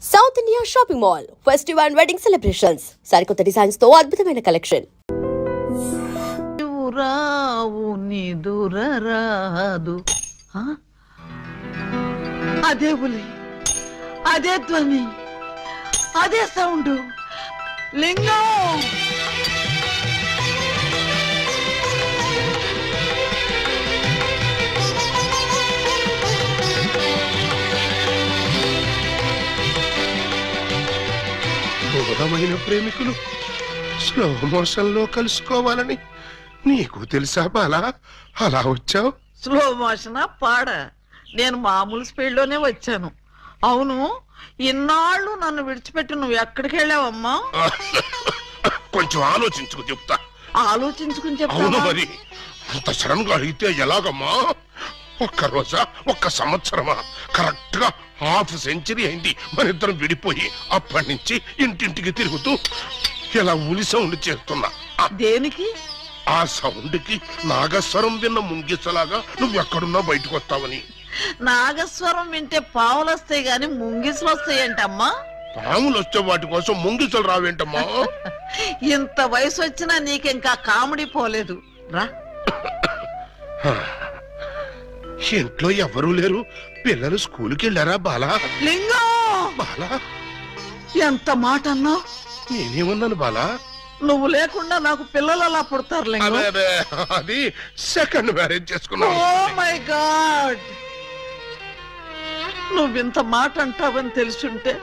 South India shopping mall festival and wedding celebrations సరికొత్త designs తో అద్భుతమైన కలెక్షన్. రావు నిదురరాదు అదే బులి, అదే ధ్వని, అదే సౌండ్. లింగం దూరమైన ప్రేమికులు స్లో మోషన్ లో కలుసుకోవాలని నీకు తెలుసా బాలా? అలా వచ్చావు. స్లో మోషనా పాడ? నేను మామూలు స్పీడ్ లోనే వచ్చాను. అవును, ఇన్నాళ్ళు నన్ను విడిచిపెట్టి నువ్వు ఎక్కడికి వెళ్ళావమ్మా? కొంచెం ఆలోచించుకు చెప్తా. ఆలోచించుకుని అవును చెప్తా. మరి అంత సడన్ గా అడిగితే ఎలాగమ్మా? ఒక్క రోజా, ఒక్క సంవత్సరమా? కరెక్ట్ గా హాఫ్ సెంచరీ అయింది మన ఇద్దరం విడిపోయి. అప్పటి నుంచి ఇంటింటికి తిరుగుతూ ఇలా ఉలి సౌండ్ చేస్తున్నా. దేనికి? ఆ సౌండ్ కి నాగస్వరం విన్న ముంగిసలాగా నువ్వు ఎక్కడున్నా బయటకు వస్తావని. నాగస్వరం వింటే పావులు వస్తాయి గాని ముంగిసులు వస్తాయంటమ్మా. పాములు వచ్చే వాటి కోసం ముంగిసలు రావేంటమ్మా? ఇంత వయసు వచ్చినా నీకింకా కామెడీ పోలేదు రా. ఇంట్లో ఎవరూ లేరు. పిల్లలు స్కూల్కి వెళ్ళారా బాలా? లింగం, బాలా, ఎంత మాట అన్నావు? నేనేమన్నాను బాలా? నువ్వు లేకుండా నాకు పిల్లలు అలా పుడతారు లింగం. అదే అది సెకండ్ మ్యారేజ్ చేసుకున్నావు. ఓ మై గాడ్, నువ్వింత మాట అంటావని తెలుసుంటే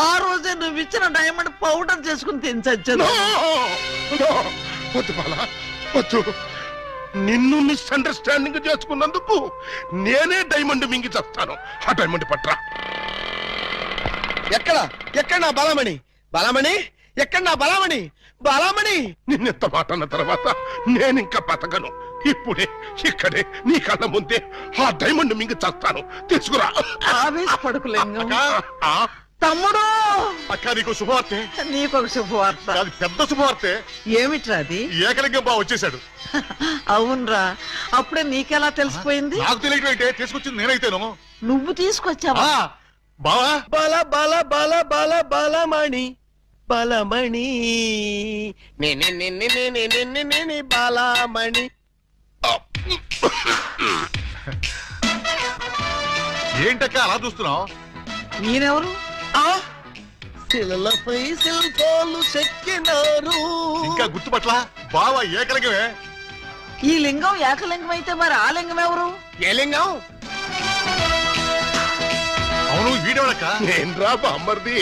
ఆ రోజే నువ్వు ఇచ్చిన డైమండ్ పౌడర్ చేసుకుని తినచచ్చాను. వద్దు బాలా, వద్దు. నిన్ను మిస్అండర్స్టాండింగ్ చేసుకున్నందుకు నేనే డైమండ్ మింగి చేస్తాను. ఆ డైమండ్ పట్రా. ఎక్కడ నా బలమణి? బలమణి ఎక్కడ? నా బలమణి, బలమణి. నిన్నెంత మాట అన్న తర్వాత నేనింకా బతకను. ఇప్పుడే ఇక్కడే నీ కళ్ళ ముందే ఆ డైమండ్ మింగి చేస్తాను. తీసుకురా. ఆవేశపడకు లింగం. ఆ, తమ్ముడు, అక్క నీకు శుభవార్తె. నీకొక శుభవార్త. అది పెద్ద శుభవార్తె. ఏమిట్రా అది? ఏకలింగం బావ వచ్చేసాడు. అవునరా, అప్పుడే నీకెలా తెలిసిపోయింది? నాకు తెలియటం అయితే తీసుకొచ్చింది నేనైతేను. నువ్వు తీసుకొచ్చావా? బావా, బల బల బల బల బలమణి, బలమణి బలమణి. ఏంటక్క అలా చూస్తున్నావు? నేనెవరు? శిలలపై శిల్పాలు చెక్కినారు. ఇంకా గుర్తుపట్ల బావా ఏకలింగమే. ఈ లింగం ఏకలింగం అయితే మరి ఆ లింగం ఎవరు? ఏ లింగం? అవును, వీడేవాడక్క. నేన్రా బామ్మర్ది,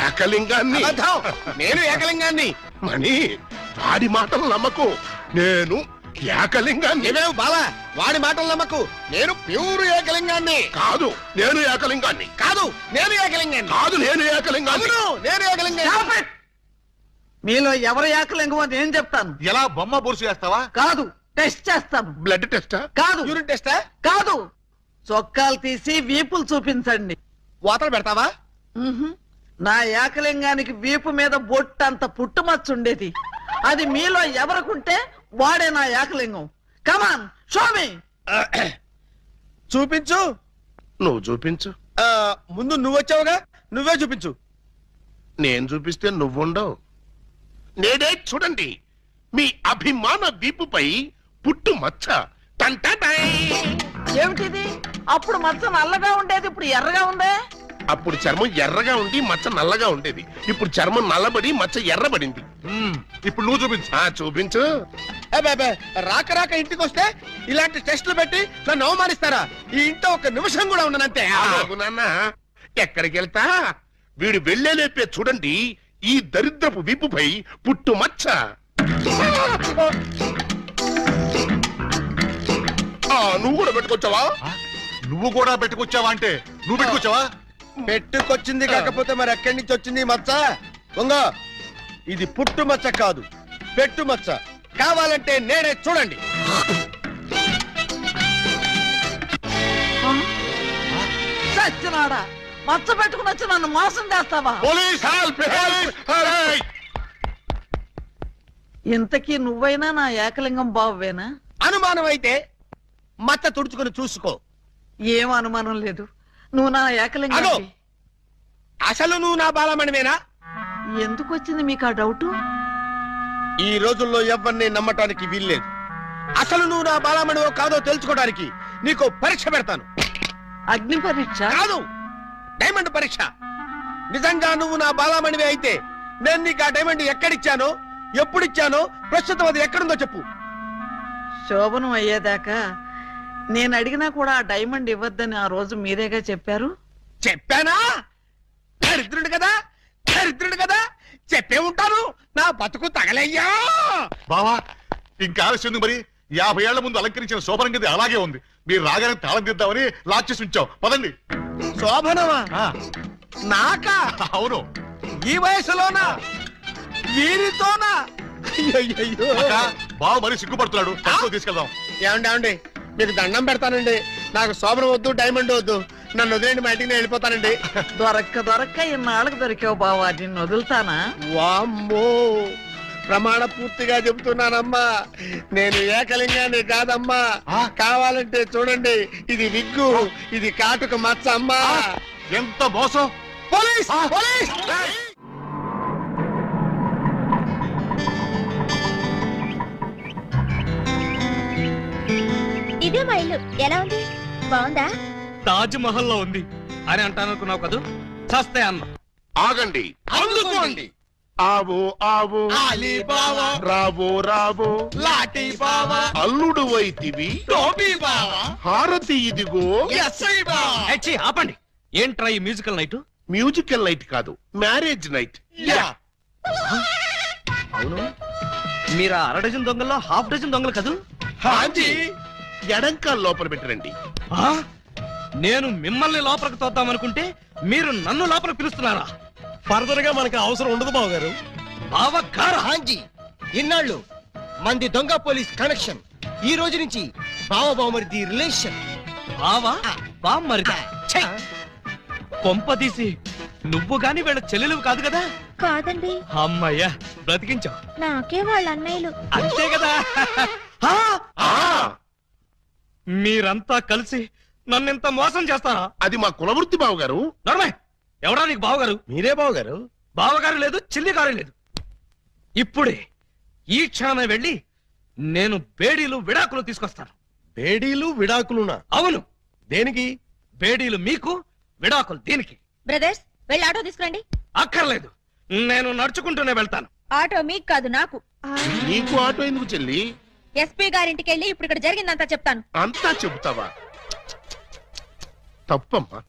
ఏకలింగాన్ని. అబద్ధం, నేను ఏకలింగాన్ని. మణి, వాడి మాటలు నమ్మకు. నేను ఏకలింగాన్ని. ఏమేవు బాల, వాడి మాటలు నమ్మకు. నేను ప్యూర్ ఏకలింగాన్ని. కాదు, నేను ఏకలింగాన్ని. కాదు, నేను ఏకలింగాన్ని. కాదు, నేను ఏకలింగాన్ని. అవును, నేను ఏకలింగాన్ని. Stop it! మీలో ఎవరు ఏకలింగం అని నేను చెప్తాను. ఎలా బొమ్మ బొరుసు చేస్తావా? కాదు, టెస్ట్ చేస్తాను. బ్లడ్ టెస్టా? కాదు, యూరిన్ టెస్టా? కాదు, చొక్కాలు తీసి వీపులు చూపించండి. వాతలు పెడతావా? మ్హూ. నా ఏకలింగానికి వీపు మీద బొట్టంత పుట్టుమచ్చ ఉండేది. అది మీలో ఎవరికుంటే వాడే నా ఏకలింగం. కమాన్, షో మీ. చూపించు. నువ్వు చూపించు. ముందు నువ్వు వచ్చావుగా, నువ్వే చూపించు. నేను చూపిస్తే నువ్వుండవు. నేనే చూడండి, మీ అభిమాన వీపుపై పుట్టు మచ్చ. టంటటై. ఏమిటిది? అప్పుడు మచ్చ నల్లగా ఉండేది, ఇప్పుడు ఎర్రగా ఉందే. అప్పుడు చర్మం ఎర్రగా ఉండి మచ్చ నల్లగా ఉండేది. ఇప్పుడు చర్మం నల్లబడి మచ్చ ఎర్రబడింది. ఇప్పుడు నువ్వు చూపించు. చూపించు. అబ్బే, రాక రాక ఇంటికి వస్తే ఇలాంటి టెస్టులు పెట్టి నన్ను అవమానిస్తారా? ఈ ఇంట్లో ఒక నిమిషం కూడా ఉండనంతే. ఆగు నాన్న, ఎక్కడికి వెళ్తా? వీడు వెళ్ళేలేపే చూడండి, ఈ దరిద్రపు వీపుపై పుట్టు మచ్చ. నువ్వు కూడా పెట్టుకొచ్చావా? నువ్వు కూడా పెట్టుకొచ్చావా అంటే నువ్వు పెట్టుకొచ్చావా? పెట్టుకొచ్చింది కాకపోతే మరి ఎక్కడి నుంచి వచ్చింది ఈ మచ్చ? దొంగ, ఇది పుట్టు మచ్చ కాదు, పెట్టు మచ్చ. కావాలంటే నేనే, చూడండి. సచ్చినాడా, మచ్చ పెట్టుకుని వచ్చి నన్ను మోసం చేస్తావా? Police help, help. ఇంతకీ నువ్వైనా నా ఏకలింగం బావేనా? అనుమానం అయితే మచ్చ తుడుచుకొని చూసుకో. ఏం అనుమానం లేదు, నువ్వు నా ఏకలింగం. అసలు నువ్వు నా బాలమణివేనా? ఎందుకు వచ్చింది మీకు ఆ డౌట్? ఈ రోజుల్లో ఎవరిని నమ్మటానికి వీల్లేదు. అసలు నువ్వు నా బాలమణివో కాదో తెలుసుకోవడానికి నీకు పరీక్ష పెడతాను. అగ్ని పరీక్ష కాదు, డైమండ్ పరీక్ష. నిజంగా నువ్వు నా బాలమణివే అయితే నేను నీకు ఆ డైమండ్ ఎక్కడిచ్చానో, ఎప్పుడిచ్చానో, ప్రస్తుతం అది ఎక్కడుందో చెప్పు. శోభనం అయ్యేదాకా నేను అడిగినా కూడా ఆ డైమండ్ ఇవ్వద్దని ఆ రోజు మీరేగా చెప్పారు. చెప్పానా? దరిద్రుడు కదా, దరిద్రుడు కదా, చెప్పే ఉంటాను. నా బతుకు తగలయ్యా. బావా ఇంకా ఆలస్యం ఉంది మరి. 50 ఏళ్ల ముందు అలంకరించిన శోభనం గది అలాగే ఉంది. మీరు రాగానే తాళం తీద్దామని లాక్ చేసి ఉంచాం. పదండి. శోభనమా? ఆ, నాకా? అవును. ఈ వయసులోనా? వీరితోనా? అయ్యయ్యో. అక్క, బావ మరి సిగ్గుపడుతున్నాడు. తక్కువ తీసుకెళ్దాం. ఏమండి మీకు దండం పెడతానండి. నాకు శోభనం వద్దు, డైమండ్ వద్దు. నన్ను వదిలేండి, మా ఇంటికి నేను వెళ్ళిపోతానండి. దొరక్క ఇన్నాళ్ళకి దొరికావు బావా, నిన్ను వదులుతానా? వామ్మో, ప్రమాణ పూర్తిగా చెబుతున్నానమ్మా, నేను ఏకలింగాన్ని కాదమ్మా. కావాలంటే చూడండి, ఇది విగ్గు, ఇది కాటుక మచ్చ అమ్మా. ఎంత మోసం! పోలీస్! పోలీస్! ఇదే మా ఇల్లు. ఎలా ఉంది? బాగుందా? తాజ్ మహల్ లో ఉంది అని అంటానుకున్నావు కదూ? చస్తే అన్న. ఆగండి. అందుకోండి. ఆవో ఆవో అలీబాబా, రావో రావో లాఠీ బావా, అల్లుడు వైతివి టోపీ బావా, హారతి ఇదిగో. ఎస్ఐ బావా. ఏచ్చి, ఆపండి. ఏంట్రా ఈ మ్యూజికల్ నైట్? మ్యూజికల్ నైట్ కాదు, మ్యారేజ్ నైట్. యా. అవును, మీరు 1/2 డజన్ దొంగల్లో 1/2 డజన్ దొంగలు కదూ? హాజీ. ఎడంకాల్ లోపల పెట్టరండి. ఆ? నేను మిమ్మల్ని లోపలికి తోద్దామనుకుంటే మీరు నన్ను లోపల పిలుస్తున్నారా? ఫర్దర్ గా మనకు అవసరం ఉండదు బావ గారు. బావగారా? హాంజీ, ఇన్నాళ్ళు మంది దొంగ పోలీస్ కనెక్షన్, ఈ రోజు నుంచి బావ బావమరిది రిలేషన్. బావా బామ్మరిదా? ఛై! కొంపదీసి నువ్వు గాని వీళ్ళ చెల్లెలు కాదు కదా? కాదండి, అమ్మయ్యా, బ్రతికించావు. నాకే వాళ్ళ అన్నయ్యలు. అంతే కదా? ఆ! ఆ, మీరంతా కలిసి నన్నింత మోసం చేస్తారా? అది మా కులవృత్తి బావగారు. నర్మే, ఎవడా నీకు బావగారు? మీరే బావ గారు. బావగారు లేదు, చిల్లిగారు లేదు. ఇప్పుడే ఈ క్షణమే వెళ్ళి నేను బేడీలు విడాకులు తీసుకొస్తాను. బేడీలు విడాకులునా? అవును, దేనికి? బేడీలు మీకు, విడాకులు దీనికి. బ్రదర్స్, వెళ్ళి ఆటో తీసుకురండి. అక్కర్లేదు, నేను నడుచుకుంటూనే వెళ్తాను. ఆటో మీకు కాదు, నాకు. నీకు ఆటో ఎందుకు చెల్లి? ఎస్పీ గారింటికి వెళ్ళి ఇప్పుడు ఇక్కడ జరిగిందంతా చెప్తాను. అంతా చెబుతావా? తప్పమ్మా,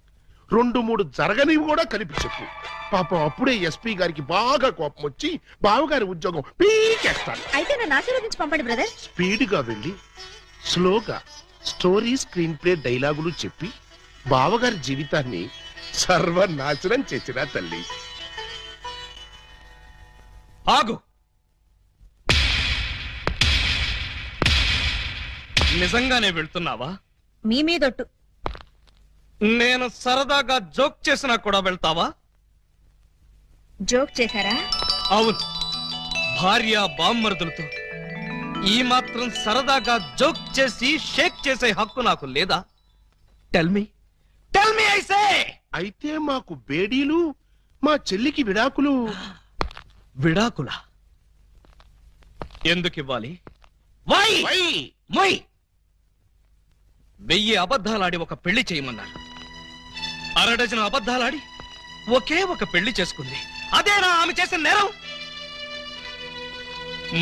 2-3 జరగనివి కూడా కలిపి చెప్పు. పాపం అప్పుడే ఎస్పీ గారికి బాగా కోపం వచ్చి బావగారి ఉద్యోగం పీకేస్తాడు. అయితే నన్ను ఆశీర్వదించి పంపండి బ్రదర్. స్పీడ్గా వెళ్ళి స్లోగా స్టోరీ, స్క్రీన్ ప్లే, డైలాగులు చెప్పి బావగారి జీవితాన్ని సర్వనాశనం చేసిన తల్లి. ఆగు. నిజంగానే వెళ్తున్నావా? మీ మీదొట్టు. నేను సరదాగా జోక్ చేసినా కూడా వెళ్తావా? జోక్ చేశారా? అవును, భార్య బామ్మరుదులతో ఈ మాత్రం సరదాగా జోక్ చేసి షేక్ చేసే హక్కు నాకు లేదా? Tell me I say. అయితే మాకు బేడీలు, మా చెల్లికి విడాకులు. విడాకుల ఎందుకు ఇవ్వాలి? వై? వై? మై 1000 అబద్ధాలాడి ఒక పెళ్లి చేయమన్నారు. 1/2 డజన్ అబద్ధాలాడి ఒకే ఒక పెళ్లి చేసుకుంది. అదేనా ఆమె చేసిన నేరం?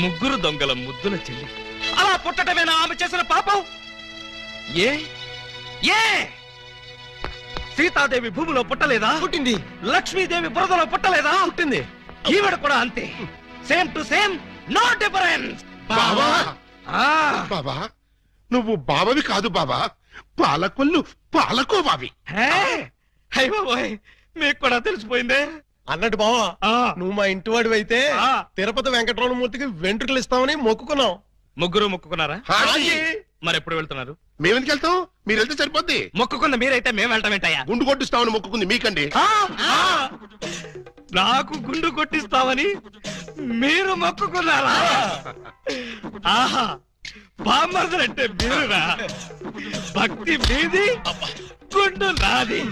3 దొంగల ముద్దుల చెల్లి అలా పుట్టటమేనా ఆమె చేసిన పాపం? ఏ ఏ సీతాదేవి భూమిలో పుట్టలేదా? పుట్టింది. లక్ష్మీదేవి బురదలో పుట్టలేదా? పుట్టింది. ఈవిడ కూడా అంతే. Same to same, no difference. బావా, ఆ బాబా, నువ్వు బావవి కాదు బాబా, పాలకొల్లు పాలకోబావి. హే, హై బాబోయ్, మీకు కూడా తెలిసిపోయిందే. అన్నట్టు బావా, ఆ, నువ్వు మా ఇంటి వాడివి అయితే ఆ. తిరుపతి వెంకటరమణమూర్తికి వెంట్రుకలు ఇస్తామని మొక్కుకున్నాం. ముగ్గురు మొక్కుకున్నారా? హాజీ. మరి ఎప్పుడు వెళ్తున్నారు? మేమెందుకు వెళ్తాం? మీరు వెళ్తే సరిపోద్ది. మొక్కుకున్న మీరైతే మేము వెళ్ళటం ఏంటయ్యా? గుండు కొట్టిస్తామని మొక్కుకుంది మీకండి. ఆ, ఆ, నాకు గుండు కొట్టిస్తామని మీరు మొక్కుకున్నారా? ఆహా, బామ్మర్దలంటే మీరురా. భక్తి మీది, గుండు నాది.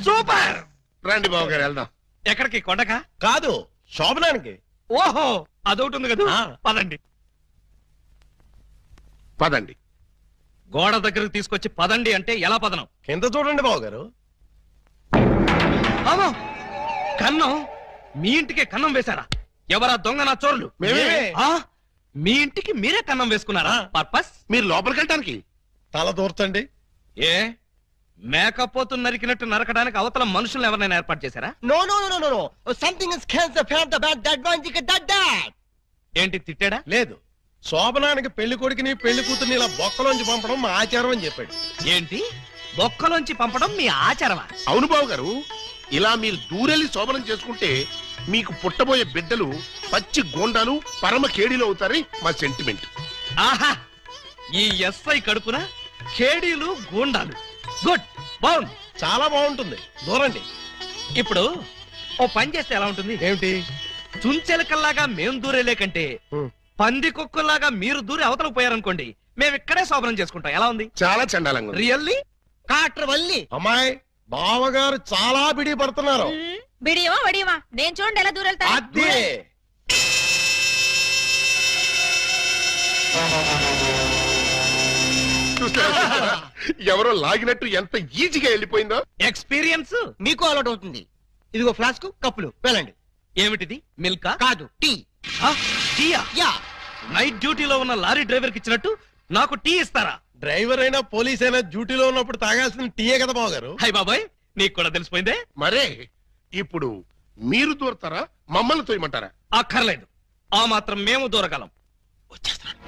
సూపర్. రండి బాబు గారు వెళ్దాం. ఎక్కడికి? కొండకా? కాదు, శోభనానికి. ఓహో, అదొకటి ఉంది కదా. ఆ. పదండి. పదండి. గోడ దగ్గరకు తీసుకొచ్చి పదండి అంటే ఎలా పదనం? కింద చూడండి బాబు గారు. అమ్మో, కన్నం. మీ ఇంటికే కన్నం వేశారా? ఎవరా దొంగ నా చోరులు? మేమే. ఆ? మీ ఇంటికి మీరే కన్నం వేసుకున్నారా? పర్పస్? మీరు లోపలికి వెళ్ళటానికి. తల దూర్తండి. ఏ మేకపోతు నరికినట్టు నరకడానికి అవతల మనుషులు ఎవరైనా ఏర్పాటు చేశారా? No no no no no something is cancer fat the bad that one జిక దట్ దట్. ఏంటి తిట్టాడా? లేదు, శోభనానికి పెళ్లి కొడుకుని పెళ్లి కూతుర్ని ఇలా బొక్కలోంచి పంపడం మా ఆచారం అని చెప్పాడు. ఏంటి బొక్కలోంచి పంపడం మీ ఆచారమా? అవును బాబు గారు, ఇలా మీరు దూరెళ్ళి శోభనం చేసుకుంటే మీకు పుట్టబోయే బిడ్డలు పచ్చి గోండాలు పరమ కేడీలు అవుతారని మా సెంటిమెంట్. ఆహా, ఈ ఎస్ఐ కడుపున ఖేడీలు గూండాలు. గుడ్, బాగుంది, చాలా బాగుంటుంది. దూరండి. ఇప్పుడు ఓ పని చేస్తే ఎలా ఉంటుంది? ఏమిటి? చుంచెలకల్లాగా మేం దూరేలే కంటే పంది కుక్కల్లాగా మీరు దూరి అవతలకు పోయారనుకోండి, మేము ఇక్కడే శోభనం చేసుకుంటాం. ఎలా ఉంది? చాలా చండాలంగా ఉంది. రియల్లీ? కాట్ర వల్లి అమ్మాయి, బావగారు చాలా బిడి పడుతున్నారు. బిడియమా వడియమా నేను చూడండి ఎలా దూరెళ్తా. అదే చూస్తారా? ఎవరో లాగినట్టు ఎంత ఈజీగా వెళ్ళిపోయిందో. ఎక్స్పీరియన్స్ మీకు అలవాటు అవుతుంది. ఇదిగో ఫ్లాస్క్, కప్పులు వెళ్ళండి. ఏమిటిది? మిల్కా? కాదు, టీ. ఆ, టీయా? యా. నైట్ డ్యూటీలో ఉన్న లారీ డ్రైవర్ కి ఇచ్చినట్టు నాకు టీ ఇస్తారా? డ్రైవర్ అయినా పోలీస్ అయినా డ్యూటీలో ఉన్నప్పుడు తాగాల్సిన టీయే కదా బావగారు. హై బాబాయ్, నీకు కూడా తెలిసిపోయిందే. మరే ఇప్పుడు మీరు దూరతారా, మమ్మల్ని తోయమంటారా? అక్కర్లేదు, ఆ మాత్రం మేము దూరగలం. వచ్చేస్తున్నాను.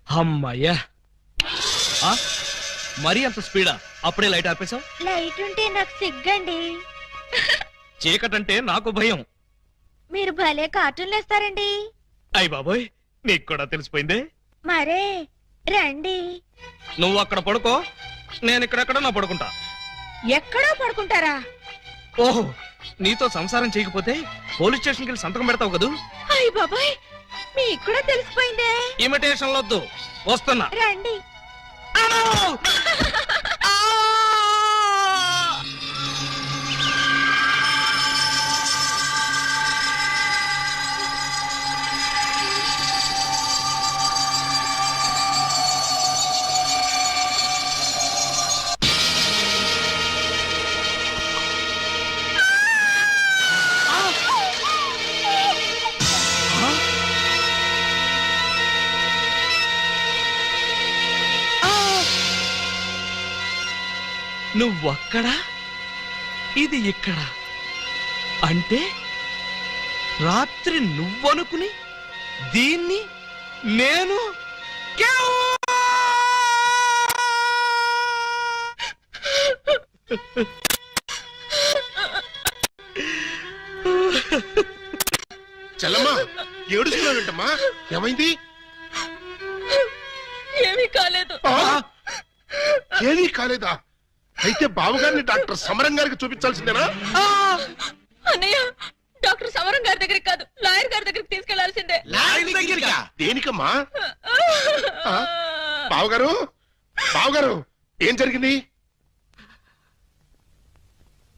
అమ్మయ్యా. ఆ? మరీ అంత స్పీడా? అప్పుడే లైట్ ఆపేశావు? లైట్ ఉంటే నాకు సిగ్గండి. చీకటంటే నాకు భయం. మీరు భలే కార్టూన్లు వేస్తారండి. అయ్ బాబోయ్, నీకు కూడా తెలిసిపోయిందే. మరే రండి. నువ్వు అక్కడ పడుకో, నేను ఇక్కడెక్కడ నా పడుకుంటా. ఎక్కడో పడుకుంటారా? ఓహో, నీతో సంసారం చేయకపోతే పోలీస్ స్టేషన్కి వెళ్ళి సంతకం పెడతావు కదూ. అయ్య బాబాయ్, మీకు కూడా తెలిసిపోయిందే. ఇమిటేషన్ వద్దు, వస్తున్నా. రండి. అమ్మో! ఆ! నువ్వక్కడ, ఇది ఇక్కడ. అంటే రాత్రి నువ్వనుకుని దీన్ని నేను చెల్లమ్మా, ఏడుస్తున్నావేంటమ్మా? ఏమైంది? ఏమీ కాలేదు. ఆ? ఏమీ కాలేదా? అయితే బావగారిని డాక్టర్ సమరం గారికి చూపించాల్సిందేనా? అన్నయ్య, డాక్టర్ సమరం గారి దగ్గరికి కాదు, లాయర్ గారి దగ్గరికి తీసుకెళ్లాల్సిందే. దేనికమ్మా? ఆ? బావగారు, బావగారు, ఏం జరిగింది?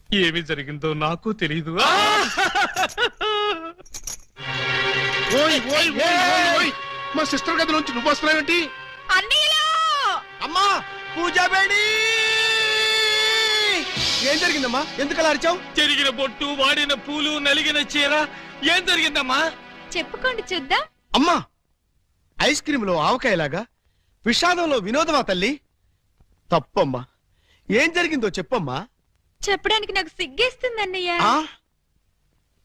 ఏమి జరిగిందో నాకు తెలీదు. ఓయ్ ఓయ్ ఓయ్ ఓయ్ ఓయ్, మా సిస్టర్ గది నుంచి నువ్వు వస్తున్నావేంటి? అన్నయ్యలో అమ్మా, పూజా బేడి. ఏం జరిగిందమ్మా? ఎందుకు అలా అరిచావు? చెరిగిన బొట్టు, వాడిన పూలు, నలిగిన చీర. ఏం జరిగిందమ్మా? చెప్పుకోండి చూద్దాం. అమ్మా, ఐస్ క్రీమ్ లో ఆవకాయలాగా విషాదంలో వినోదమా తల్లి? తప్పమ్మా, ఏం జరిగిందో చెప్పమ్మా. చెప్పడానికి నాకు సిగ్గేస్తుంది అన్నయ్య. ఆ?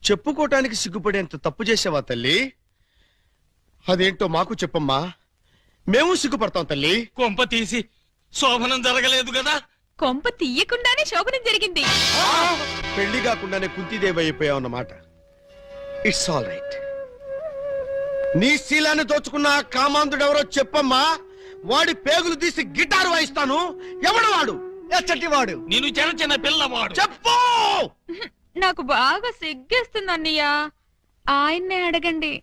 చెప్పుకోటానికి సిగ్గుపడేంత తప్పు చేసావా తల్లి? అదేంటో మాకు చెప్పమ్మా, మేము సిగ్గుపడతాం తల్లి. కొంప తీసి శోభనం జరగలేదు కదా? కొంప తీయకుండానే శోభనం జరిగింది. పెళ్లి కాకుండానే కుంతిదేవి అయిపోయావు అన్నమాట. It's all right. నీ శీలాన్ని దోచుకున్న ఆ కామాంధుడెవరో చెప్పమ్మా. వాడి పేగులు తీసి గిటారు వాయిస్తాను. ఎవడు వాడు? ఎచ్చటి వాడు? నేను చిన్న చిన్న పిల్లవాడు. చెప్పు. నాకు బాగా సిగ్గేస్తుంది అన్నయ్య. ఆయన్నే అడగండి.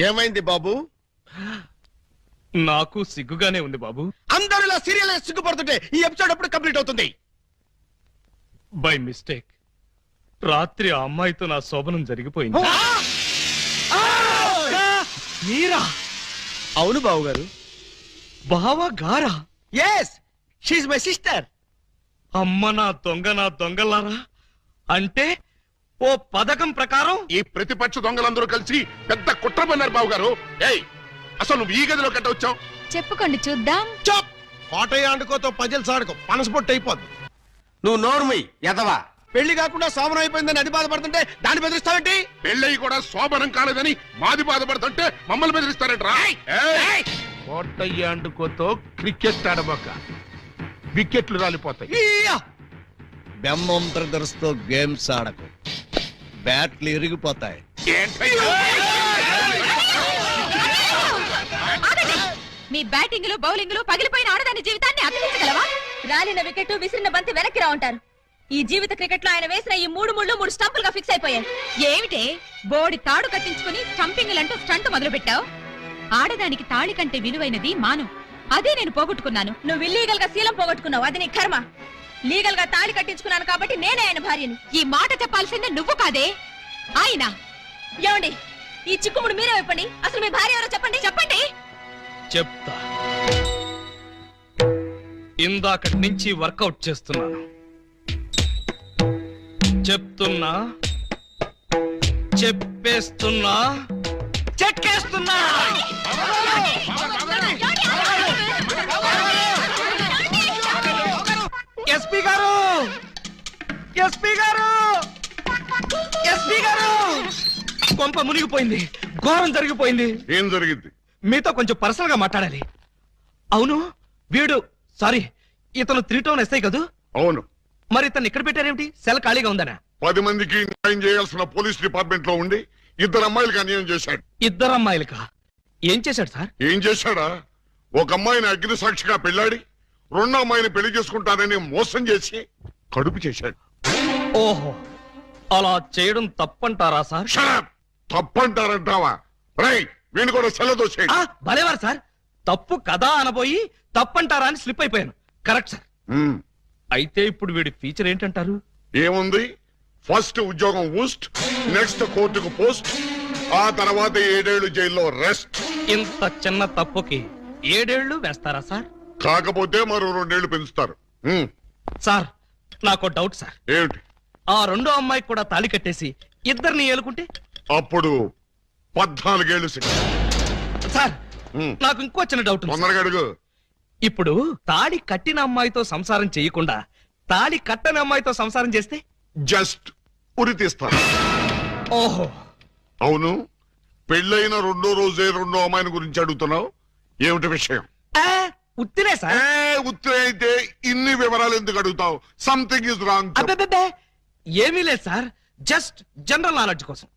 ఏమైంది బాబు? నాకు సిగ్గుగానే ఉంది బాబు. అందరూ ఇలా సీరియల్ సిగ్గుపడుతుంటే ఈ ఎపిసోడ్ ఎప్పుడు కంప్లీట్ అవుతుంది? బై మిస్టేక్ రాత్రి ఆ అమ్మాయితో నా శోభనం జరిగిపోయింది. మీరా? అవును బాబు గారు. బావా గారా? Yes, she my sister. అమ్మ నా దొంగలారా. అంటే ఓ పథకం ప్రకారం ఈ ప్రతిపక్ష దొంగలందరూ కలిసి పెద్ద కుట్ర పన్నారు బాబు గారు. ఏయ్, అసలు నువ్వు ఈ గదిలో కట్ట వచ్చావు? చెప్పుకోండి చూద్దాం. చాప్! కోటయ్య ఆడుకోతో పజిల్స్ ఆడుకో, పనసపొట్టు అయిపోద్ది. నువ్వు నోర్మి ఎదవా. పెళ్లి కాకుండా సోమరం అయిపోయిందని అది బాధపడుతుంటే దాన్ని బెదిరిస్తావేంటి? పెళ్ళయి కూడా శోభనం కాలేదని మాది బాధపడుతుంటే మమ్మల్ని బెదిరిస్తారంట్రా. కోటయ్యాండుకోతో క్రికెట్ ఆడబోక వికెట్లు రాలిపోతాయి. ఈయ్యా! బెమ్మం బ్రదర్స్ తో గేమ్స్ ఆడకు, బ్యాట్లు ఇరిగిపోతాయి. ఏంటయ్యా? మీ బ్యాటింగ్ లో బౌలింగ్ లో పగిలిపోయిన ఆడదాని జీవితాన్ని అభినందించగలవా? రాలిన వికెట్ విసిరిన బంతి వెనక్కి రా ఉంటారు. ఈ జీవిత క్రికెట్ లో ఆయన వేసిన ఈ 3 స్టంపులుగా ఫిక్స్ అయిపోయాయి. ఏమిటే బోడి తాడు కట్టించుకుని స్టంపింగ్ అంటూ స్టంట్ మొదలు పెట్టావు? ఆడదానికి తాళి కంటే విలువైనది మాను. అదే నేను పోగొట్టుకున్నాను. నువ్వు ఇల్లీగల్ గా శీలం పోగొట్టుకున్నావు, అది నీ కర్మ. లీగల్ గా తాళి కట్టించుకున్నాను కాబట్టి నేనే ఆయన భార్యని. ఈ మాట చెప్పాల్సిందే నువ్వు కాదే ఆయన. ఏమండి, ఈ చిక్కుముడు మీరే చెప్పండి. అసలు మీ భార్య ఎవరో చెప్పండి. చెప్పండి. చెప్తా. ఇందాకటి నుంచి వర్కౌట్ చేస్తున్నాను. చెప్తున్నా, చెప్పేస్తున్నా, చెక్కేస్తున్నా. ఎస్పీ గారు, ఎస్పీ గారు, ఎస్పీ గారు! కొంప మునిగిపోయింది, ఘోరం జరిగిపోయింది. ఏం జరిగింది? మీతో కొంచెం పర్సనల్ గా మాట్లాడాలి. అవును, వీడు సారీ ఇతను 3 టౌన్ ఎస్ఐ కదూ? అవును. మరి ఇతను ఇక్కడ పెట్టారేమిటి? సెల్ ఖాళీగా ఉందనా? 10 మందికి న్యాయం చేయాల్సిన పోలీస్ డిపార్ట్మెంట్ లో ఉండి 2 అమ్మాయిలకి అన్యాయం చేశాడు. 2 అమ్మాయిలకా? ఏం చేశాడు సార్? ఏం చేశాడా? ఒక అమ్మాయిని అగ్ని సాక్షిగా పెళ్లాడి 2వ అమ్మాయిని పెళ్లి చేసుకుంటానని మోసం చేసి కడుపు చేశాడు. ఓహో, అలా చేయడం తప్పంటారా సార్? Shut up! తప్పంటారంటావా? రై, వీణు కూడా సెలదోసేయండి. భలేవారు సార్, తప్పు కదా అనబోయి తప్పంటారా అని స్లిప్ అయిపోయాను. Correct sir. అయితే ఇప్పుడు వీడి ఫీచర్ ఏంటంటారు? ఏముంది? ఫస్ట్ ఉద్యోగం ఊస్ట్, నెక్స్ట్ కోర్టుకు పోస్ట్, ఆ తర్వాత 7 ఏళ్లు జైల్లో రెస్ట్. ఇంత చిన్న తప్పుకి 7 ఏళ్లు వేస్తారా సార్? కాకపోతే మరో 2 ఏళ్లు పెంచుతారు. సార్, నాకు డౌట్ సార్. ఏమిటి? ఆ 2వ అమ్మాయికి కూడా తాళి కట్టేసి 2ని ఏలుకుంటే? అప్పుడు 14 ఏళ్లు శిక్ష. సార్, నాకు ఇంకో చిన్న డౌట్ ఉంది సార్. తొందరగా అడుగు. ఇప్పుడు తాళి కట్టిన అమ్మాయితో సంసారం చేయకుండా తాళి కట్టని అమ్మాయితో సంసారం చేస్తే? జస్ట్ ఉరి తీస్తారు. ఓహో, అవును, పెళ్ళైన 2వ రోజే 2వ అమ్మాయిని గురించి అడుగుతున్నావు. ఏమిటి విషయం? ఉత్తినే సార్. ఉత్తరే అయితే ఇన్ని వివరాలు ఎందుకు అడుగుతావు? Something is wrong. అబ్బే, ఏమీ లేదు సార్, జస్ట్ జనరల్ నాలెడ్జ్ కోసం.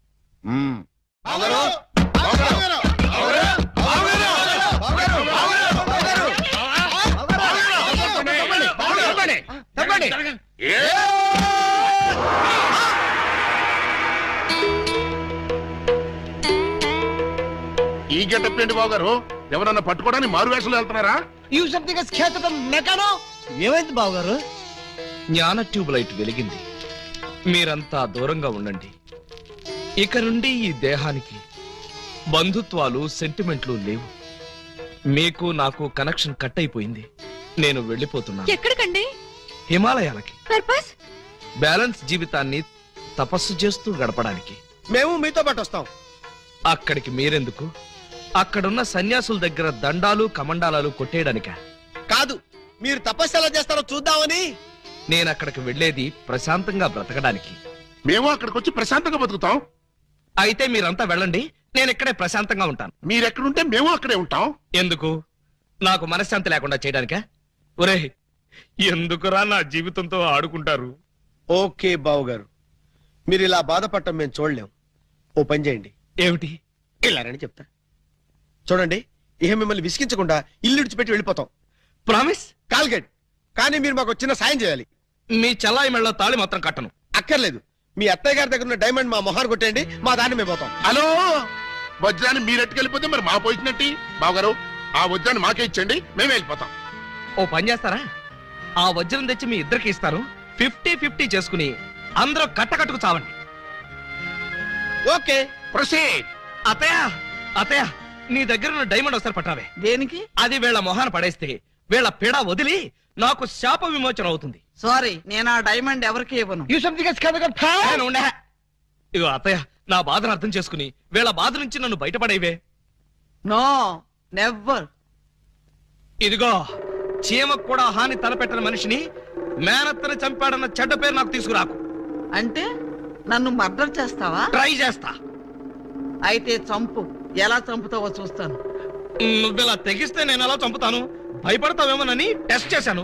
ఈ గెటప్ ఏంటి బాబు గారు? ఎవరన్నా పట్టుకోవడానికి మారు వేషాలు వెళ్తున్నారా? ఏమైంది బాబు గారు? జ్ఞాన ట్యూబ్ లైట్ వెలిగింది. మీరంతా దూరంగా ఉండండి. ఇక నుండి ఈ దేహానికి బంధుత్వాలు, సెంటిమెంట్లు లేవు. మీకు నాకు కనెక్షన్ కట్ అయిపోయింది. నేను వెళ్ళిపోతున్నా. ఎక్కడికండి? హిమాలయాలకి. పర్పస్? బ్యాలెన్స్ జీవితాన్ని తపస్సు చేస్తూ గడపడానికి. మేము మీతో పాటు వస్తాం. అక్కడికి మీరెందుకు? అక్కడున్న సన్యాసుల దగ్గర దండాలు కమండాలు కొట్టేయడానికా? కాదు, మీరు తపస్సు ఎలా చేస్తారో చూద్దామని. నేను అక్కడికి వెళ్ళేది ప్రశాంతంగా బ్రతకడానికి. మేము అక్కడికి వచ్చి ప్రశాంతంగా బతుకుతాం. అయితే మీరంతా వెళ్ళండి, నేను ఇక్కడే ప్రశాంతంగా ఉంటాను. మీరెక్కడుంటే మేము అక్కడే ఉంటాం. ఎందుకు? నాకు మనశ్శాంతి లేకుండా చేయడానికా? ఒరే, ఎందుకురా నా జీవితంతో ఆడుకుంటారు? ఓకే బావు గారు, మీరు ఇలా బాధపడటం మేము చూడలేం. ఓ పని చేయండి. ఏమిటి? ఇలారని చెప్తా. చూడండి, ఇహ మిమ్మల్ని విసిగించకుండా ఇల్లు విడిచిపెట్టి వెళ్ళిపోతాం. ప్రామిస్? కాల్గెట్. కానీ మీరు మాకు చిన్న సాయం చేయాలి. మీ చెల్లాయి మెళ్ళ తాళి మాత్రం కట్టను. అక్కర్లేదు, మీ అత్తయ్య గారి దగ్గర ఉన్న డైమండ్ మా మొహాన్ని కొట్టేయండి, మా దాన్ని మేము పోతాం. హలో, వజ్రాన్ని మీరెట్టుకెళ్ళిపోతే మరి మా పోయినట్టి. బావగారు, ఆ వజ్రాన్ని మాకే ఇచ్చండి, మేమే వెళ్ళిపోతాం. ఓ పని చేస్తారా, ఆ వజ్రం తెచ్చి మీ ఇద్దరికి ఇస్తారు. 50-50 చేసుకుని అందరూ కట్టకట్టుకు చావండి. Okay, proceed. అత్తయ్య అత్తయ్య, నీ దగ్గర ఉన్న డైమండ్ ఒకసారి పట్టావే. దేనికి? అది వీళ్ళ మొహాన పడేస్తే వీళ్ళ పిడ వదిలి నాకు శాప విమోచన అవుతుంది. సారీ, నేను ఆ డైమండ్ ఎవరికి ఇవ్వను. నేను ఉండే. ఇగో అత్తయ్య, నా బాధను అర్థం చేసుకుని వీళ్ళ బాధ నుంచి నన్ను బయటపడేవే. No, never. ఇదిగో, చీమకు కూడా హాని తలపెట్టిన మనిషిని మేనత్తను చంపాడన్న చెడ్డ పేరు నాకు తీసుకురాకు. అంటే నన్ను మర్డర్ చేస్తావా? ట్రై చేస్తా. అయితే చంపు. ఎలా చంపుతావో చూస్తాను. నువ్విలా తెగిస్తే నేను ఎలా చంపుతాను? భయపడతావేమోనని టెస్ట్ చేశాను.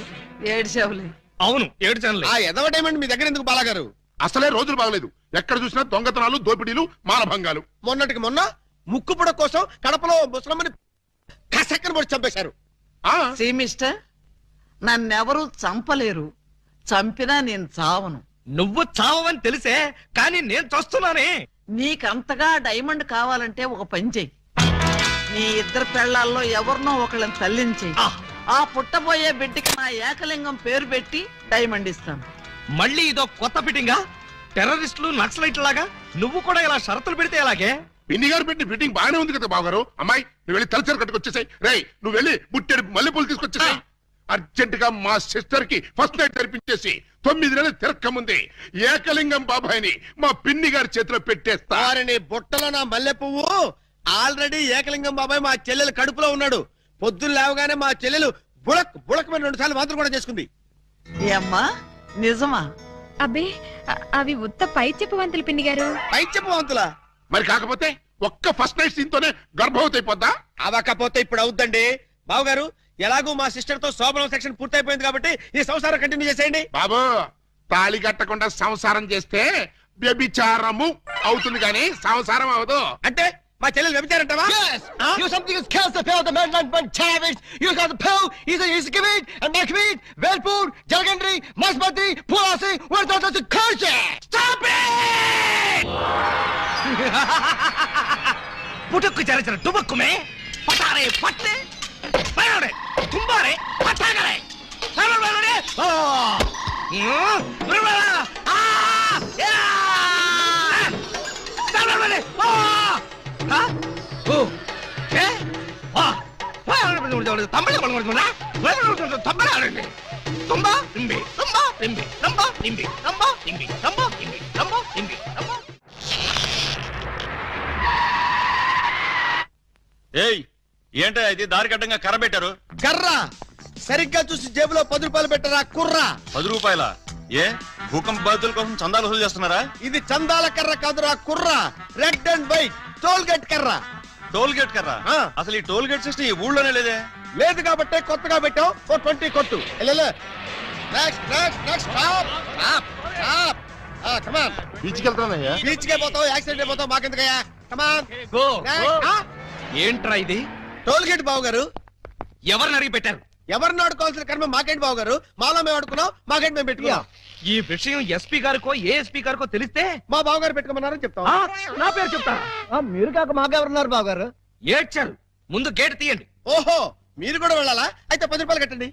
ఏడ్చేవులే. అవును, ఏడ్చానులే. ఆ ఎదవ డైమండ్ మీ దగ్గర ఎందుకు బాలాగారు? అసలే రోజులు బాగలేదు. ఎక్కడ చూసినా దొంగతనాలు, దోపిడీలు, మానభంగాలు. మొన్నటికి మొన్న ముక్కు పుడ కోసం కడపలో ముసలమ్మని కసక్కన పొడి చంపేశారు. ఆ సీ మిస్టర్, నన్నెవరూ చంపలేరు. చంపినా నేను చావను. నువ్వు చావని తెలిసే, కానీ నేను చస్తున్నానే. నీకంతగా డైమండ్ కావాలంటే ఒక పని చెయ్యి. నీ ఇద్దరు పెళ్లాల్లో ఎవరినో ఒకళ్ళని తల్లించి ఆ, ఆ పుట్టబోయే బిడ్డకి నా ఏకలింగం పేరు పెట్టి డైమండ్ ఇస్తాను. మళ్ళీ ఇదో కొత్త ఫిట్టింగా? టెర్రరిస్టులు, నక్సలైట్ లాగా నువ్వు కూడా ఇలా షరతులు పెడితే ఎలాగే? పిన్ని గారు పెట్టి ఫిట్టింగ్ బాగానే ఉంది కదా బావగారు. అమ్మాయి, నువ్వు వెళ్ళి తలచరు కట్టుకొచ్చేసాయి. రేయ్, నువ్వు వెళ్ళి బుట్టెడు మల్లెపూలు తీసుకొచ్చేసాయి. అర్జెంట్ గా మా సిస్టర్ కి ఫస్ట్ నైట్ తెరిపించేసి 9 నెలలు తిరక్క ముందే ఏకలింగం బాబాయిని మా పిన్ని గారి చేతిలో పెట్టేస్తా. వారిని బుట్టలో నా మల్లె పువ్వు. ఆల్రెడీ ఏకలింగం బాబాయ్ మా చెల్లెలు కడుపులో ఉన్నాడు. పొద్దున్న లేవగానే మా చెల్లెలు బుడక్ బుడకమైన 2 సార్లు మాత్రం కూడా చేసుకుంది. ఏమ్మా, నిజమా? అబ్బే, అవి ఉత్త పై చెప్పవంతులు పిన్ని గారు. పై చెప్పవంతులా? మరి కాకపోతే ఒక్క ఫస్ట్ నైట్ సీన్ తోనే గర్భవతి అయిపోద్దా? అవకపోతే ఇప్పుడు అవుద్దండి. బావగారు, ఎలాగూ మా సిస్టర్ తో శోభనం సెక్షన్ పూర్తయిపోయింది కాబట్టి ఈ సంసారం కంటిన్యూ చేసేయండి. బాబు, తాళి కట్టకుండా సంసారం చేస్తే వ్యభిచారము అవుతుంది కానీ సంసారం అవదు. అంటే మా చెల్లెలు వ్యభిచారంటావా? You something is cast the pill, the man like one savage. You got the pill, he's a Kavit, and Makavit, Velpur, Jalgandri, Masbati, Pulasi, where's the culture? Stop it! పుట్టుకు చరిచిన టుబక్కుమే పటారే పట్టే పయాడే తుంబారే పటాగరే సర్వబలనే ఓ బ్రబల ఆ యా సర్వబలనే ఓ హ ఓ ఏ వా తమిళ కొడుకున్నా తమిళ ఆడండి తుంబా తింబి తుంబా తింబి తంబా తింబి తంబా తింబి తంబా తింబి తంబా తింబి తంబా. ఏయ్, ఏంటో ఇది దారి కట్టంగా కర్ర పెట్టారు? కర్ర సరిగ్గా చూసి జేబులో 10 రూపాయలు పెట్టరా కుర్రా. 10 రూపాయల? ఏ భూకంప బాధితుల కోసం చందాలు వసూలు చేస్తున్నారా? ఇది చందాల కర్ర కాదురా కుర్రా. Red and white toll gate కర్ర. టోల్ గేట్ కర్ర? ఆ. అసలు ఈ టోల్ గేట్ సిస్టమ్ ఈ ఊళ్ళోనే లేదే. లేదు కాబట్టి కొత్తగా పెట్టావు. 20 కొట్టు. Next next next stop stop stop. Come on. బీచ్కి వెళ్తానయ్యా. బీచ్ కే పోతావు, యాక్సిడెంట్ అయిపోతావు, మాకెందుకయ్యా? కమాన్. గో ఏంట్రా ఇది? టోల్ గేట్ బావు గారు. ఎవరిని అడిగి పెట్టారు? ఎవరిని ఆడుకోవాల్సిన కర్మ మాకేంటి బావు గారు? మాలో మేము ఆడుకున్నాం, మాకేంటి మేము పెట్టుకున్నాం. ఈ విషయం ఎస్పీ గారికో ఏఎస్పీ గారికో తెలిస్తే మా బావు గారు పెట్టుకోమన్నారని చెప్తాం. ఆ, నా పేరు చెప్తారా? మీరు కాక మాకెవరున్నారు బావగారు? ఏడ్చారు. ముందు గేట్ తీయండి. ఓహో, మీరు కూడా వెళ్ళాలా? అయితే 10 రూపాయలు కట్టండి.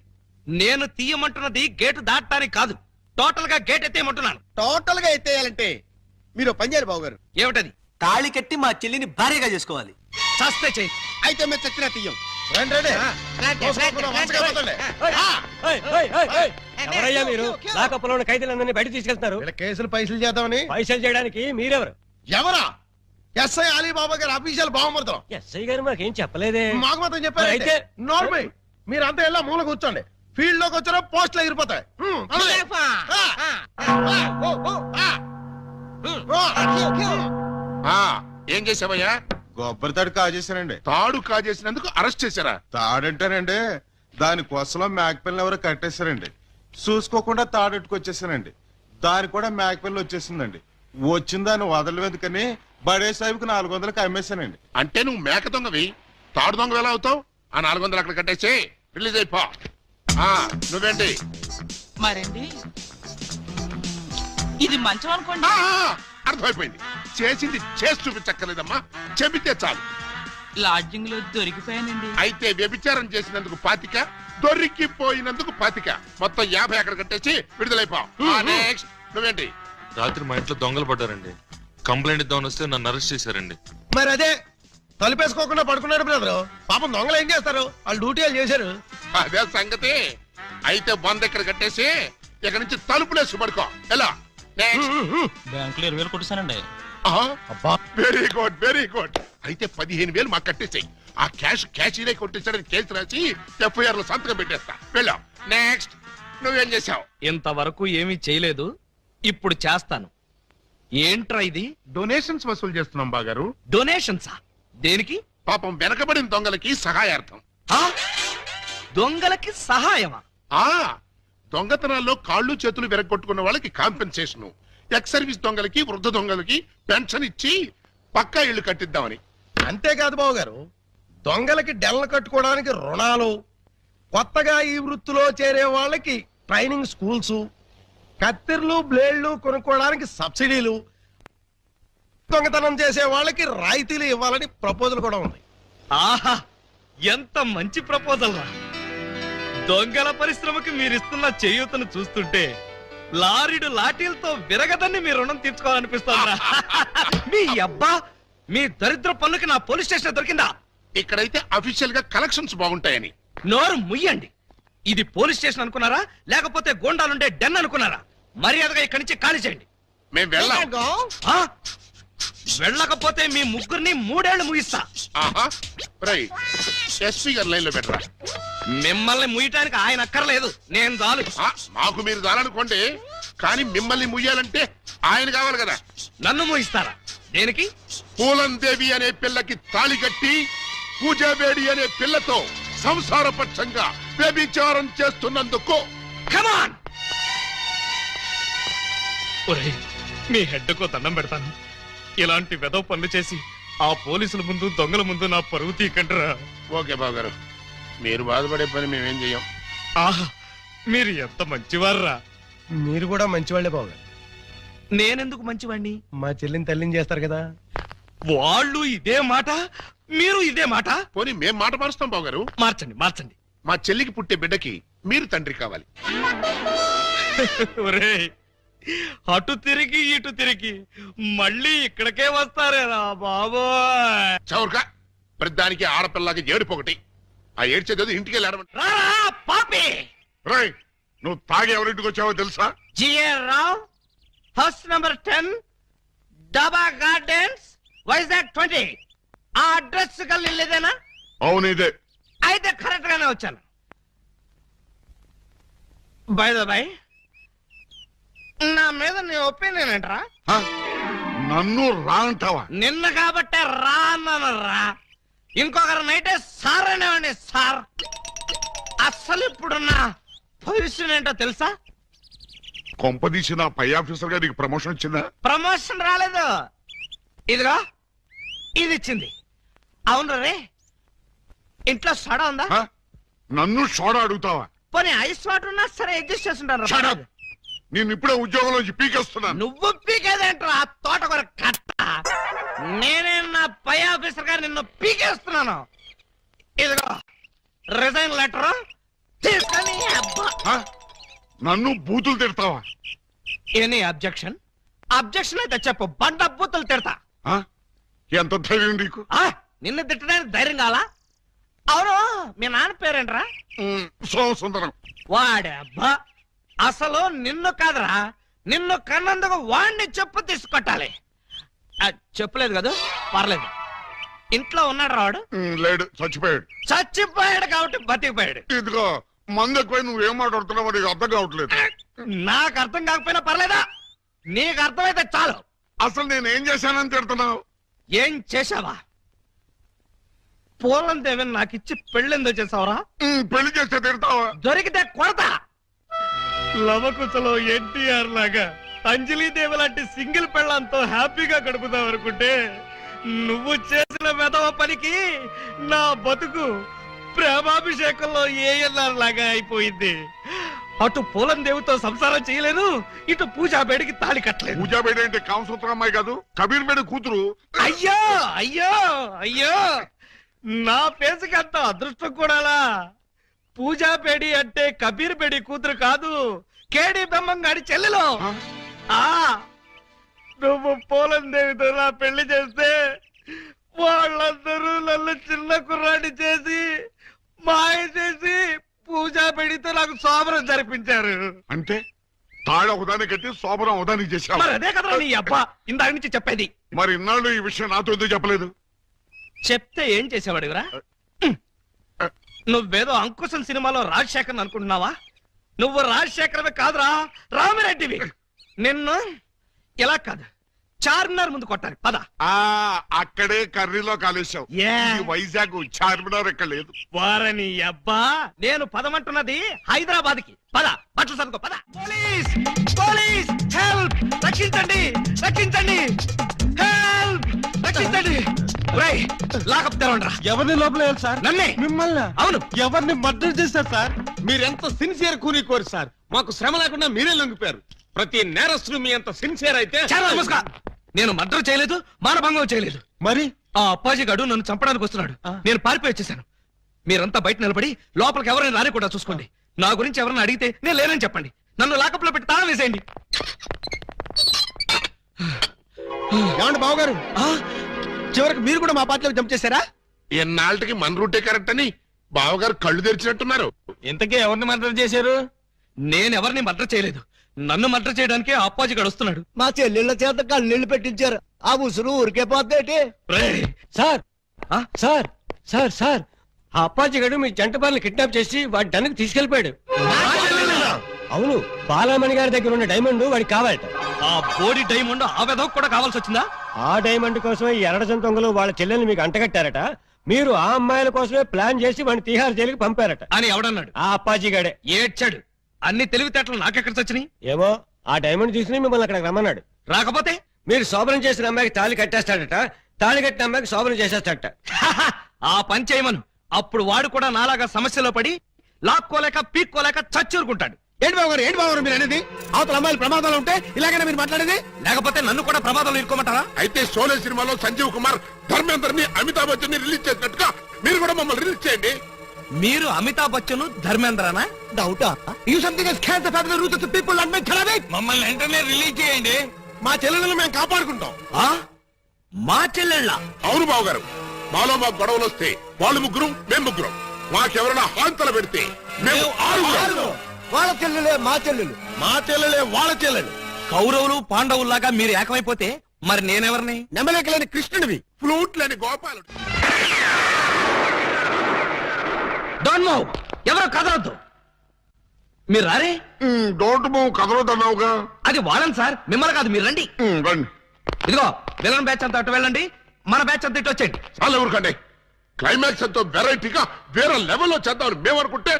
నేను తీయమంటున్నది గేటు దాటడానికి కాదు, టోటల్ గా గేట్ ఎత్తేయమంటున్నాను. టోటల్ గా ఎత్తేయాలంటే మీరు పని చేయాలి బావు గారు. ఏమిటది? తాళి కట్టి మా చెల్లిని భార్యగా చేసుకోవాలి. చస్తే చెయ్యి. అయితే మేము చచ్చినా తీయం. ఎవరయ్యా మీరు? లాకప్పులో ఉన్న ఖైదీలందరినీ బయట తీసుకెళ్తున్నారు. కేసులు పైసలు చేద్దామని. పైసలు చేయడానికి మీరెవరు? ఎవరా? ఎస్ఐ అలీబాబా గారు అఫీషియల్ బావమరుతాం. ఎస్ఐ గారు మాకేం చెప్పలేదే. మాకు మాత్రం చెప్పారు. అయితే నోర్మై, మీరంతా ఎలా మూల కూర్చోండి. ఫీల్డ్ లోకి వచ్చారో పోస్టులు ఎగిరిపోతాయి. ఏం చేసావయ్యా? కొబ్బరి తాడు కాజేశానండి. తాడు కాజేసినందుకు అరెస్ట్ చేశారా? తాడంటారండి, దాని కొసలో మేకపిల్లని ఎవరో కట్టేశారండి. చూసుకోకుండా తాడెట్టుకొచ్చేసానండి. దాని కూడా మేకపిల్ల వచ్చేసిందండి. వచ్చిన దాన్ని వదలవేందుకని బడే సాహిబ్కి 400కి అమ్మేశానండి. అంటే నువ్వు మేక దొంగవి, తాడు దొంగ ఎలా అవుతావు? ఆ 400 అక్కడ కట్టేసి రిలీజ్ అయిపో. నువ్వేంటి? మరండి ఇది మంచం అనుకోండి. అర్థమైపోయింది. చేసింది చేసి చూపించక్కర్లేదమ్మా, చెబితే చాలు. లాడ్జింగ్ లో దొరికిపోయానండి. అయితే వ్యభిచారం చేసినందుకు 25, దొరికిపోయినందుకు 25, మొత్తం 50 అక్కడ కట్టేసి విడుదలైపోవు. నెక్స్ట్ నువ్వేంటి? రాత్రి మా ఇంట్లో దొంగలు పడ్డారండి. కంప్లైంట్ ఇద్దామని వస్తే నన్ను అరెస్ట్ చేశారండి. మరి అదే తలుపేసుకోకుండా పడుకున్నాడు బ్రదరు. పాపం దొంగలు ఏం చేస్తారు, వాళ్ళు డ్యూటీ వాళ్ళు చేశారు. అదే సంగతి. అయితే 100 ఇక్కడ కట్టేసి ఇక్కడ నుంచి తలుపులేసి పడుకో. ఎలా? బ్యాంకులో 20,000 కొట్టేశానండి. Very good, very good. అయితే 15,000 మాకు కట్టేసాయి. ఆ క్యాష్ కొట్టేసాడని కేసు రాసి FIR లో సంతకం పెట్టేస్తా. వెళ్ళాం. నెక్స్ట్ నువ్వేం చేసావు? ఇంతవరకు ఏమీ చేయలేదు, ఇప్పుడు చేస్తాను. ఏంట్రా ఇది? డొనేషన్స్ వసూలు చేస్తున్నాం బాగారు. డొనేషన్సా? దేనికి? పాపం వెనకబడిన దొంగలకి సహాయార్థం. ఆ? దొంగలకి సహాయమా? ఆ దొంగతనాల్లో కాళ్ళు చేతులు విరగొట్టుకున్న వాళ్ళకి కాంపెన్సేషన్, ఎక్స్ సర్వీస్ దొంగలకి, వృద్ధ దొంగలకి పెన్షన్ ఇచ్చి పక్కా ఇళ్లు కట్టిద్దామని. అంతేకాదు బాబు గారు, దొంగలకి డెల్ల కట్టుకోవడానికి రుణాలు, కొత్తగా ఈ వృత్తిలో చేరే వాళ్ళకి ట్రైనింగ్ స్కూల్స్, కత్తిర్లు బ్లేడ్లు కొనుక్కోవడానికి సబ్సిడీలు, దొంగతనం చేసే వాళ్ళకి రాయితీలు ఇవ్వాలని ప్రపోజల్ కూడా ఉంది. ఆహా, ఎంత మంచి ప్రపోజల్ రా! దొంగల పరిశ్రమకి మీరిస్తున్న చేయూతను చూస్తుంటే లారీడు లాఠీలతో విరగదని మీ రుణం తీర్చుకోవాలనిపిస్తోందిరా. మీ అబ్బా, మీ దరిద్ర పన్నుకి నా పోలీస్ స్టేషన్ దొరికిందా? ఇక్కడైతే అఫీషియల్ గా కలెక్షన్స్ బాగుంటాయని. నోరు ముయ్యండి. ఇది పోలీస్ స్టేషన్ అనుకున్నారా, లేకపోతే గోండాలుండే డెన్ అనుకున్నారా? మర్యాదగా ఇక్కడి నుంచి ఖాళీ చేయండి. మేము వెళ్ళాం. ఆ? వెళ్ళకపోతే మీ ముగ్గురిని 3 ఏళ్లు ముగిస్తా. ఎస్పీ గారు లైన్ లో పెట్టరా. మిమ్మల్ని ముయ్యటానికి ఆయన అక్కర్లేదు, నేను చాలు. మాకు మీరు చాలనుకోండి, కానీ మిమ్మల్ని ముయ్యాలంటే ఆయన కావాలి కదా. నన్ను ముయిస్తారా? దేనికి? పూలందేవి అనే పిల్లకి తాళి కట్టి పూజాబేడి అనే పిల్లతో సంసారపక్షంగా వ్యభిచారం చేస్తున్నందుకు. కమాన్! ఒరేయ్, మీ హెడ్కో దండం పెడతాను. ఇలాంటి వెదవ పనులు చేసి ఆ పోలీసుల ముందు, దొంగల ముందు నా పరువు తీకంటరా. ఓకే బాబు గారు, మీరు బాధపడే పని మేమేం చెయ్యం. ఆహా, మీరు ఎంత మంచివారురా. మీరు కూడా మంచివాళ్లే బాబు గారు. నేనెందుకు మంచివాణ్ణి? మా చెల్లిని తల్లిని చేస్తారు కదా. వాళ్ళు ఇదే మాట, మీరు ఇదే మాట. పోనీ మేం మాట మారుస్తాం బాబు గారు. మార్చండి, మార్చండి. మా చెల్లికి పుట్టే బిడ్డకి మీరు తండ్రి కావాలి. ఒరేయ్, అటు తిరిగి ఇటు తిరిగి మళ్ళీ ఇక్కడికే వస్తారేరా బాబోయ్. చౌర్గా ప్రతిదానికి ఆడపిల్లకి ఏడుపొకటి. ఆ ఏడ్చేది ఇంటికి వెళ్ళాడమంట. రారా పాపి! రాయ్, నువ్వు తాగి ఎవరింటికి వచ్చావో తెలుసా? G R Rao, house number 10, Daba Gardens, Vizag 20. ఆ అడ్రస్ కలిదేనా? అవును ఇదే. అయితే కరెక్ట్ గానే వచ్చాను. బై ద బై, నా మీద నీ ఒపీనియన్ ఏంట్రా? నన్ను రా అంటావా? నిన్న కాబట్టే రా అన్నాను రా. ఇంకొకరినైతే సార్ అనేవాడిని సార్. అస్సలు ఇప్పుడున్న పొజిషన్ ఏంటో తెలుసా? కొంపదీసి నా పై ఆఫీసర్ గా నీకు ప్రమోషన్ వచ్చిందా? ప్రమోషన్ రాలేదు, ఇదిగో ఇది ఇచ్చింది. అవును రే, ఇంట్లో సోడా ఉందా? నన్ను సోడా అడుగుతావా? పోనీ ఐస్ వాటర్ ఉన్నా సరే అడ్జస్ట్ చేస్తుంటాను. నేను ఇప్పుడే ఉద్యోగంలోంచి పీకేస్తున్నాను. నువ్వు పీకేదేంట్రా తోటకూర కట్ట? నేనే నా పై ఆఫీసర్ గారు నిన్ను పీకేస్తున్నాను. ఇదిగో రిజైన్ లెటర్ తీసుకొని. నన్ను బూతులు తిడతావా? Any objection? అబ్జెక్షన్ అయితే చెప్పు, బండ బూతులు తిడతా. ఎంత ధైర్యం నీకు? నిన్ను తిట్టడానికి ధైర్యం కావాలా? అవును, మీ నాన్న పేరేంట్రా? సోమసుందరం. వాడే అబ్బా, అసలు నిన్ను కాదురా, నిన్ను కన్నందుకు వాడిని చెప్పు తీసుకొట్టాలి. చెప్పలేదు కదా, పర్లేదు. ఇంట్లో ఉన్నాడు రావాడు? లేడు, చచ్చిపోయాడు. చచ్చిపోయాడు కాబట్టి బతికిపోయాడు. ఇదిగో మందు ఎక్కువ, నువ్వేం మాట్లాడుతున్నావు నీకు అర్థం కావట్లేదు. నాకు అర్థం కాకపోయినా పర్లేదా? నీకు అర్థమైతే చాలు. అసలు నేనేం చేశానని తిడుతున్నావు? ఏం చేశావా? పూలం దేవిని నాకిచ్చి పెళ్ళెందో చేసావరా? పెళ్లి చేస్తే తిడతావా? దొరికితే కొడతా. లవకుశలో ఎన్టీఆర్ లాగా అంజలీదేవి లాంటి సింగిల్ పెళ్ళంతో హ్యాపీగా గడుపుదాం అనుకుంటే నువ్వు చేసిన వెధవ పనికి నా బతుకు ప్రేమాభిషేకంలో ఏఎల్ఆర్ లాగా అయిపోయింది. అటు పూలం దేవుతో సంసారం చేయలేను, ఇటు పూజా బేడికి తాళి కట్టలేదు. పూజా బేడి అంటే కామసూత్రం అమ్మాయి కాదు, కబీర్ బేడి కూతురు. అయ్యో అయ్యో అయ్యో, నా పేసుకి అంత అదృష్టం కూడాలా? పూజా బేడి అంటే కబీర్ బేడి కూతురు కాదు, కేడి బెమ్మంగాడి చెల్లెలు. ఆ నువ్వు పూలం దేవితో నా పెళ్లి చేస్తే వాళ్ళందరూ నన్ను చిన్న కుర్రాడి చేసి మాయ చేసి పూజా బేడితో నాకు శోభనం జరిపించారు. అంటే తాళ ఒకదాన్ని కట్టి శోభనం ఒకదానికి చేశావు. మరి అదే కదా నీ అబ్బా ఇందాక నుంచి చెప్పేది. మరి ఇన్నాళ్ళు ఈ విషయం నాతో ఎందుకు చెప్పలేదు? చెప్తే ఏం చేసేవాడివిరా? నువ్వేదో అంకుశం సినిమాలో రాజశేఖర్ అనుకుంటున్నావా? నువ్వు రాజశేఖరమే కాదురా, రామిరెడ్డివి. నిన్ను ఇలా కాదు, చార్మినార్ ముందు కొట్టారు. పద. అక్కడే కర్రీలో కాలేశావు. వైజాగ్ చార్మినార్ ఎక్కడ లేదు. వారని అబ్బా, నేను పదమంటున్నది హైదరాబాద్ కి. పద, బట్టలు సర్దుకో, పద. Police police, help! రక్షించండి రక్షించండి, హెల్ప్! రక్షించండి. లాకప్ తెరవండి. ఎవరిని లోపల సార్? నన్నే. మిమ్మల్ని? అవును. ఎవరిని మర్డర్ చేశారు సార్? మీరెంత సిన్సియర్ కూని సార్. మాకు శ్రమ లేకుండా మీరే లొంగిపోయారు. ప్రతి నేరస్తులు మీ అంత సిన్సియర్ అయితే. నమస్కారం. నేను మర్డర్ చేయలేదు, మానభంగం చేయలేదు. మరి ఆ అప్పాజీ గడు నన్ను చంపడానికి వస్తున్నాడు. నేను పారిపోయి వచ్చేసాను. మీరంతా బయట నిలబడి లోపలికి ఎవరైనా రాని కూడా చూసుకోండి. నా గురించి ఎవరైనా అడిగితే నేను లేనని చెప్పండి. నన్ను లాకప్ లో పెట్టి తాళం వేసేయండి. ఏమండి బావగారు, చివరికి మీరు కూడా మా పార్టీలో జంప్ చేశారా? ఎన్నాళ్ళకి మన రూటే కరెక్ట్ అని బావగారు కళ్ళు తెరిచినట్టున్నారు. ఇంతకీ ఎవరిని మర్డర్ చేశారు? నేను ఎవరిని మర్డర్ చేయలేదు. నన్ను మర్డర్ చేయడానికి ఆ అప్పాజీ గడు వస్తున్నాడు. మా చెల్లెళ్ళ చేత కళ్ళీళ్ళు పెట్టించారు. ఆ ఉసురు ఊరికే పోతేటి. సార్ సార్ సార్ సార్, ఆ అప్పాజీ గడు మీ జంట పనులు కిడ్నాప్ చేసి వాడి డన్నుకు తీసుకెళ్లిపోయాడు. అవును, బాలామణి గారి దగ్గర ఉన్న డైమండ్ వాడికి కావాలట. ఆ బోడి డైమండ్ ఆ వెధవకు కూడా కావాల్సి వచ్చిందా? ఆ డైమండ్ కోసమే ఈ ఎర్రజం దొంగలు వాళ్ళ చెల్లెల్ని మీకు అంటగట్టారట. మీరు ఆ అమ్మాయిల కోసమే ప్లాన్ చేసి వాడిని తీహార్ జైలుకి పంపారట అని ఎవడన్నాడు? ఆ అప్పాజీ గడే. ఏడ్చాడు. అన్ని తెలివితేటలు నాకెక్కడ చచ్చినాయి? ఏమో, ఆ డైమండ్ తీసుకుని మిమ్మల్ని అక్కడికి రమ్మన్నాడు. రాకపోతే మీరు శోభనం చేసిన అమ్మాయికి తాళి కట్టేస్తాడట, తాళి కట్టిన అమ్మాయికి శోభనం చేసేస్తాడట. ఆ పని చేయమను. అప్పుడు వాడు కూడా నాలాగా సమస్యలో పడి లాక్కోలేక పీక్కోలేక చచ్చూరుకుంటాడు. ఏంటి బాబు గారు, ఏంటి బాబు గారు మీరు అనేది? అవతల అమ్మాయిలు ప్రమాదాలు ఉంటే ఇలాగైనా మీరు మాట్లాడేది? లేకపోతే నన్ను కూడా ప్రమాదంలో ఇరుకోమంటారా? అయితే షోలే సినిమాలో సంజీవ్ కుమార్ ధర్మేందర్ ని అమితాబ్ బచ్చన్ ని రిలీజ్ చేసినట్టుగా మీరు కూడా మమ్మల్ని రిలీజ్ చేయండి. మీరు అమితాబ్ బచ్చన్ ధర్మేంద్రనా? డౌటా? You something has cancer family the roots of people and make ఖరాబ్. మమ్మల్ని వెంటనే రిలీజ్ చేయండి. మా చెల్లెలను మేము కాపాడుకుంటాం. మా చెల్లెళ్ళ? అవును బావగారు, మాలో మాకు గొడవలు వస్తే వాళ్ళు ముగ్గురు, మేము ముగ్గురం. మాకెవరైనా హాంతలు పెడితే మేము ఆరుగురం. వాళ్ళ చెల్లెలే మా చెల్లెలు, మా చెల్లెలే వాళ్ళ చెల్లెలు. కౌరవులు పాండవుల్లాగా మీరు ఏకమైపోతే మరి నేనెవరిని? నెమలేకలేని కృష్ణుడివి, ఫ్లూట్ లేని గోపాలుడు. Don't move. ఎవరో కదలొద్దు. మీరు రారే? డోంట్ మూవ్ కదలొద్దన్నావుగా. అది వాళ్ళని సార్, మిమ్మల్ని కాదు. మీరు రండి. రండి. ఇదిగో విలన్ బ్యాచ్ అంతా అటు వెళ్ళండి, మన బ్యాచ్ అంతా ఇటు వచ్చేయండి. చాలా ఊరుకండి. క్లైమాక్స్ ఎంతో వెరైటీగా వేరే లెవెల్లో చేద్దామని మేము అనుకుంటే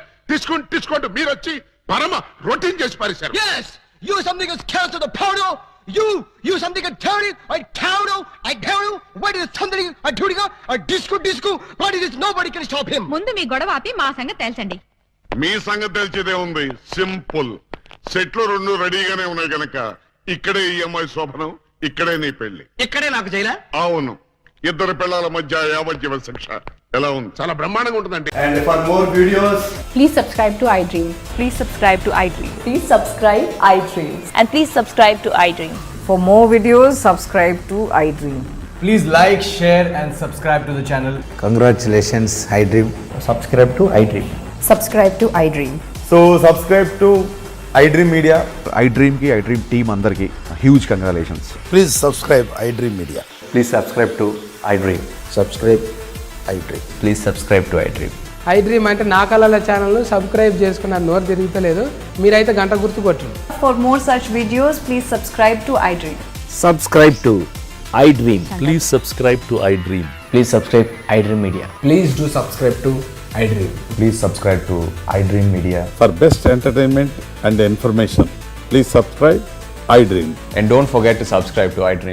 తీసుకుంటూ మీరు వచ్చి పరమ రొటీన్ చేసి పారేశారు. yes you something is cancer the powder you something is dirty I tell you what is something I do I disco what is this nobody can stop him. ముందు మీ గొడవ ఆపి మా సంగతి తేల్చండి. మీ సంగతి తెలిసేదే ఉంది. సింపుల్. సెట్లు రెండు రెడీగానే ఉన్నాయి కనుక ఇక్కడే ఈ అమ్మాయి శోభనం, ఇక్కడే నీ పెళ్లి. ఇక్కడే నాకు జైలా? అవును, ఇద్దరు పిల్లల మధ్య యావజ్జీవ శిక్ష. ఎలా ఉంది? చాలా బ్రహ్మాండంగా ఉంటుందండి. And for more videos, please subscribe to iDream. Please subscribe to iDream. Please subscribe iDream. And please subscribe to iDream. For more videos, subscribe to iDream. please like, share and subscribe to the channel. Congratulations, iDream. Subscribe to iDream. Subscribe to iDream. So subscribe to iDream Media. iDream ki iDream team andarki huge congratulations. Please subscribe iDream Media. Please subscribe to iDream. Subscribe iDream. Please subscribe to iDream. iDream అంటే నా కళల channel subscribe చేసుకున్న నోరు తిరుగుతలేదు. మీరైతే గంట గుర్తు కొట్టండి. For more such videos, please subscribe to iDream. Subscribe to iDream. Please subscribe to iDream. Please subscribe iDream Media. Please do subscribe to iDream. Please subscribe to iDream Media. For best entertainment and information, please subscribe iDream. And don't forget to subscribe to iDream.